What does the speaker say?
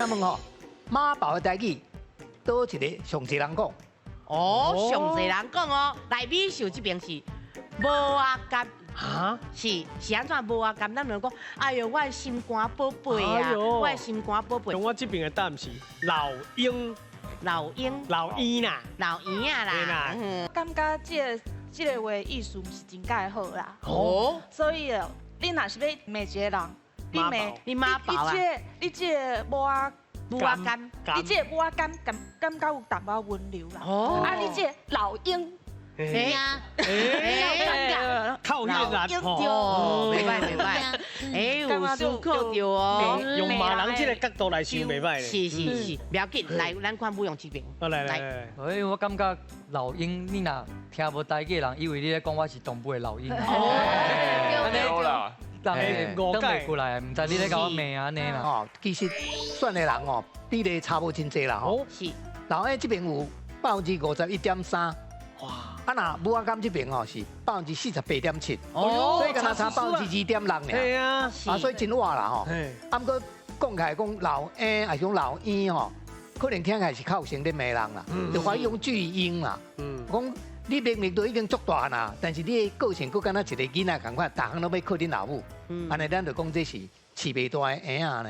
那么哦，妈宝的台语，倒一个上侪人讲。哦，上侪人讲哦，来美秀这边是无阿甘。啊，是安怎无啊？甘咱们讲，哎哟，我的心肝宝贝啊，哎呦我的心肝宝贝从，我这边的答案是老鹰，老鹰、老鹰啦，老鹰啊对啦啦，嗯，感觉这个话意思毋是真介好啦。哦，所以哦，你若是要骂一个人，你骂你妈宝啊，你这个无啊，无啊甘，你这个无啊感觉有淡薄温柔啦。哦啊，你这个老鹰，哎呀，哎，靠越南哦，哦，袂歹袂歹，哎，有思考到哦，用马人这个角度来想，袂歹咧。是是是，不要紧，来，咱看不用这边，好来来来，所以我感觉老鹰，你若听无台语的人，以为你咧讲我是东部的老鹰。哦，对啦，人等袂过来，唔知你咧甲我骂安尼啦。哦，其实选的人哦，比例差无真济啦吼。是，老鹰这边有51.3%，哇！啊那武阿甘这边哦是48.7%，哦所以跟他差2.2%尔。对啊，啊，所以真活啦吼。哎，啊，不过讲起来讲老鹰还是讲老鹰吼，可能听起来是较有成咧骂人啦，就怀疑用巨婴啦。嗯，讲你明明都已经足大啦，但是你的个性佫敢若一个囡仔共款，逐项拢要靠恁老母，安尼咱就讲这是饲袂大的婴仔呢。